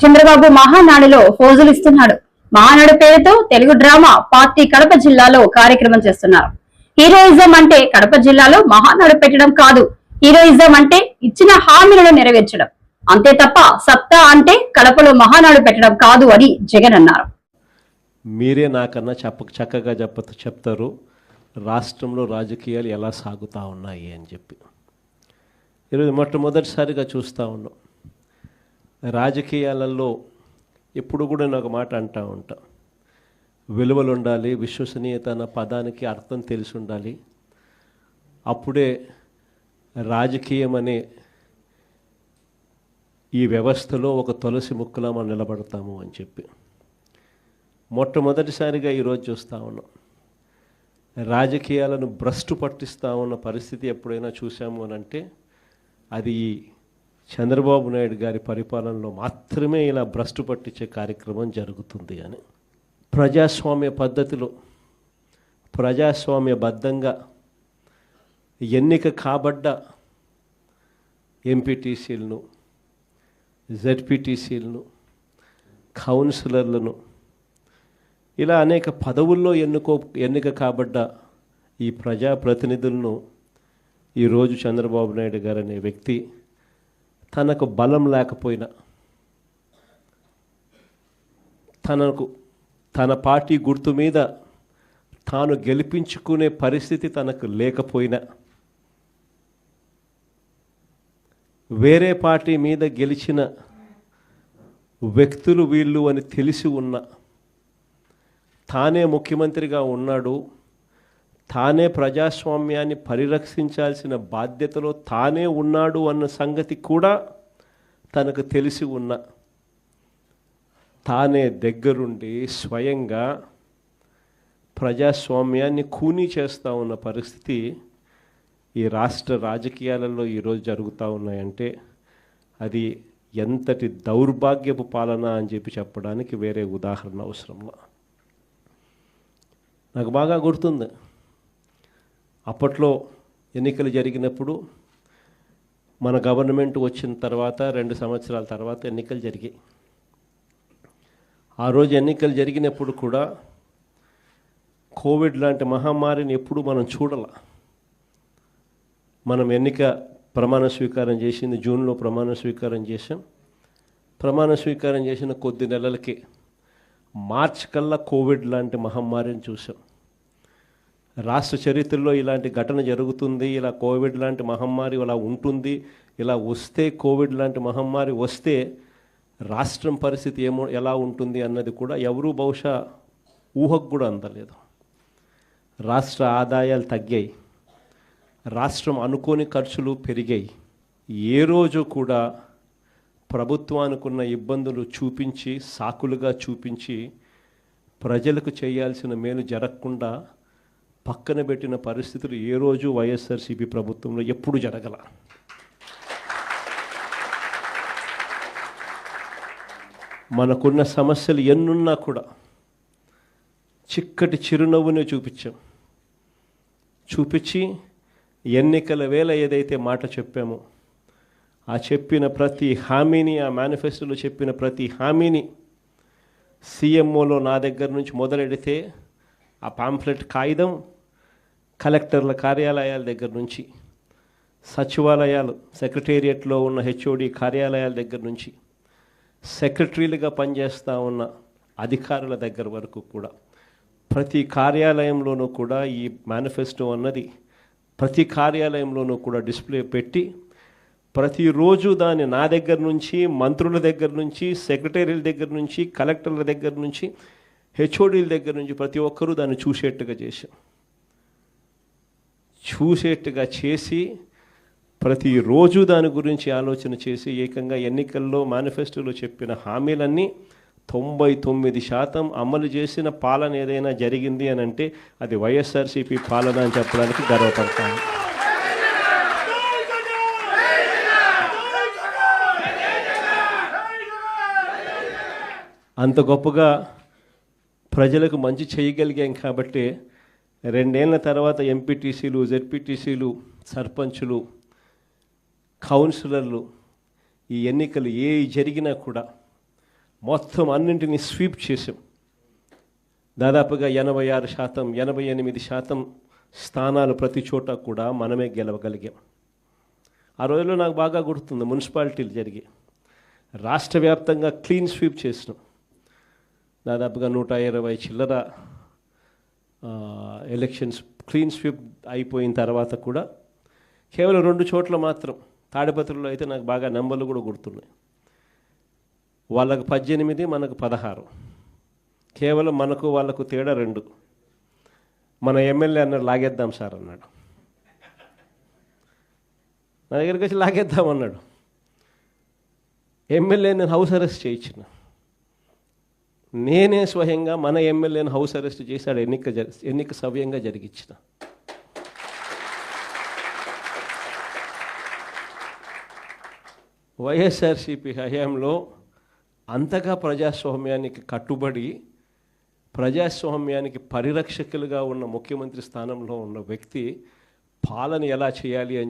చంద్రబాబు మహానాడులో ఫోజులు ఇస్తున్నాడు. మహానాడు పేరుతో తెలుగు డ్రామా పార్టీ కడప జిల్లాలో కార్యక్రమం చేస్తున్నారు. హీరోయిజం అంటే కడప జిల్లాలో మహానాడు పెట్టడం కాదు. హీరోయిజం అంటే ఇచ్చిన హామీలను నెరవేర్చడం అంతే తప్ప సత్తా అంటే కడపలో మహానాడు పెట్టడం కాదు అని జగన్ అన్నారు. మీరే నాకన్నా చక్కగా చెప్తారు రాష్ట్రంలో రాజకీయాలు ఎలా సాగుతూ ఉన్నాయి అని చెప్పి. ఈరోజు మొట్టమొదటిసారిగా చూస్తూ ఉన్నాం. రాజకీయాలలో ఎప్పుడు కూడా నేను ఒక మాట అంటూ ఉంటా, విలువలు ఉండాలి, విశ్వసనీయత అన్న పదానికి అర్థం తెలిసి ఉండాలి. అప్పుడే రాజకీయం అనే ఈ వ్యవస్థలో ఒక తులసి ముక్కలా మనం నిలబడతాము అని చెప్పి మొట్టమొదటిసారిగా ఈరోజు చూస్తూ ఉన్నాం. రాజకీయాలను భ్రష్టు పట్టిస్తూ ఉన్న పరిస్థితి ఎప్పుడైనా చూసాము అని అంటే అది ఈ చంద్రబాబు నాయుడు గారి పరిపాలనలో మాత్రమే ఇలా భ్రష్టు పట్టించే కార్యక్రమం జరుగుతుంది అని. ప్రజాస్వామ్య పద్ధతిలో ప్రజాస్వామ్యబద్ధంగా ఎన్నిక కాబడ్డ ఎంపీటీసీలను, జెడ్పీటీసీలను, కౌన్సిలర్లను ఇలా అనేక పదవుల్లో ఎన్నిక కాబడ్డ ఈ ప్రజాప్రతినిధులను ఈరోజు చంద్రబాబు నాయుడు గారు అనే వ్యక్తి తనకు బలం లేకపోయినా, తన పార్టీ గుర్తు మీద తాను గెలిపించుకునే పరిస్థితి తనకు లేకపోయినా, వేరే పార్టీ మీద గెలిచిన వ్యక్తులు వీళ్ళు అని తెలిసి ఉన్న, తానే ముఖ్యమంత్రిగా ఉన్నాడు, తానే ప్రజాస్వామ్యాన్ని పరిరక్షించాల్సిన బాధ్యతలో తానే ఉన్నాడు అన్న సంగతి కూడా తనకు తెలిసి ఉన్న, తానే దగ్గరుండి స్వయంగా ప్రజాస్వామ్యాన్ని ఖూనీ చేస్తూ ఉన్న పరిస్థితి ఈ రాష్ట్ర రాజకీయాలలో ఈరోజు జరుగుతూ ఉన్నాయంటే అది ఎంతటి దౌర్భాగ్యపు పాలన అని చెప్పడానికి వేరే ఉదాహరణ అవసరంలా. నాకు బాగా గుర్తుంది, అప్పట్లో ఎన్నికలు జరిగినప్పుడు మన గవర్నమెంట్ వచ్చిన తర్వాత 2 సంవత్సరాల తర్వాత ఎన్నికలు జరిగాయి. ఆ రోజు ఎన్నికలు జరిగినప్పుడు కూడా కోవిడ్ లాంటి మహమ్మారిని ఎప్పుడు మనం చూడాల. మనం ఎన్నిక ప్రమాణ స్వీకారం చేసింది జూన్లో ప్రమాణ స్వీకారం చేసాం. ప్రమాణ స్వీకారం చేసిన కొద్ది నెలలకే మార్చి కల్లా కోవిడ్ లాంటి మహమ్మారిని చూసాం. రాష్ట్ర చరిత్రలో ఇలాంటి ఘటన జరుగుతుంది, ఇలా కోవిడ్ లాంటి మహమ్మారి ఇలా ఉంటుంది, ఇలా వస్తే కోవిడ్ లాంటి మహమ్మారి వస్తే రాష్ట్రం పరిస్థితి ఎలా ఉంటుంది అన్నది కూడా ఎవరూ బహుశా ఊహకు కూడా అందలేదు. రాష్ట్ర ఆదాయాలు తగ్గాయి, రాష్ట్రం అనుకోని ఖర్చులు పెరిగాయి. ఏ రోజు కూడా ప్రభుత్వానికి ఉన్న ఇబ్బందులు చూపించి, సాకులుగా చూపించి ప్రజలకు చేయాల్సిన మేలు జరగకుండా పక్కన పెట్టిన పరిస్థితులు ఏ రోజు వైఎస్ఆర్సీపీ ప్రభుత్వంలో ఎప్పుడు జరగల. మనకున్న సమస్యలు ఎన్నున్నా కూడా చిక్కటి చిరునవ్వునే చూపించి ఎన్నికల వేళ ఏదైతే మాట చెప్పామో ఆ చెప్పిన ప్రతి హామీని, ఆ మేనిఫెస్టోలో చెప్పిన ప్రతి హామీని సీఎంఓలో నా దగ్గర నుంచి మొదలెడితే ఆ పాంఫ్లెట్ కాగితం కలెక్టర్ల కార్యాలయాల దగ్గర నుంచి, సచివాలయాలు సెక్రటేరియట్లో ఉన్న హెచ్ఓడి కార్యాలయాల దగ్గర నుంచి, సెక్రటరీలుగా పనిచేస్తూ ఉన్న అధికారుల దగ్గర వరకు కూడా ప్రతి కార్యాలయంలోనూ కూడా ఈ మేనిఫెస్టో అన్నది ప్రతి కార్యాలయంలోనూ కూడా డిస్ప్లే పెట్టి ప్రతిరోజు దాన్ని నా దగ్గర నుంచి, మంత్రుల దగ్గర నుంచి, సెక్రటరీల దగ్గర నుంచి, కలెక్టర్ల దగ్గర నుంచి, హెచ్ఓడీల దగ్గర నుంచి ప్రతి ఒక్కరూ దాన్ని చూసేట్టుగా చేసి ప్రతిరోజు దాని గురించి ఆలోచన చేసి ఏకంగా ఎన్నికల్లో మేనిఫెస్టోలో చెప్పిన హామీలన్నీ 99% అమలు చేసిన పాలన ఏదైనా జరిగింది అని అంటే అది వైఎస్ఆర్సీపీ పాలన అని చెప్పడానికి గర్వపడతాను. అంత గొప్పగా ప్రజలకు మంచి చేయగలిగాం కాబట్టి 2 ఏళ్ల తర్వాత ఎంపీటీసీలు, జెడ్పీటీసీలు, సర్పంచులు, కౌన్సిలర్లు ఈ ఎన్నికలు జరిగినా కూడా మొత్తం అన్నింటినీ స్వీప్ చేసాం. దాదాపుగా 86%, 88% స్థానాలు ప్రతి చోట కూడా మనమే గెలవగలిగాం. ఆ రోజుల్లో నాకు బాగా గుర్తుంది, మున్సిపాలిటీలు జరిగి రాష్ట్ర వ్యాప్తంగా క్లీన్ స్వీప్ చేసినాం. దాదాపుగా 120 చిల్లర ఎలక్షన్స్ క్లీన్ స్వీప్ అయిపోయిన తర్వాత కూడా కేవలం 2 చోట్ల మాత్రం, తాడిపత్రిలో అయితే నాకు బాగా నెంబర్లు కూడా గుర్తున్నాయి, వాళ్ళకు 18, మనకు 16, కేవలం మనకు వాళ్ళకు తేడా 2. మన ఎమ్మెల్యే అన్నాడు లాగేద్దాం సార్ అన్నాడు, నా దగ్గరికి వచ్చి లాగేద్దాం అన్నాడు. ఎమ్మెల్యే నేను హౌస్ అరెస్ట్ చేయించిన, నేనే స్వయంగా మన ఎమ్మెల్యేని హౌస్ అరెస్ట్ చేశాడు, ఎన్నిక సవ్యంగా జరిగించిన. వైఎస్ఆర్సీపీ హయాంలో అంతగా ప్రజాస్వామ్యానికి కట్టుబడి ప్రజాస్వామ్యానికి పరిరక్షకులుగా ఉన్న ముఖ్యమంత్రి స్థానంలో ఉన్న వ్యక్తి పాలన ఎలా చేయాలి అని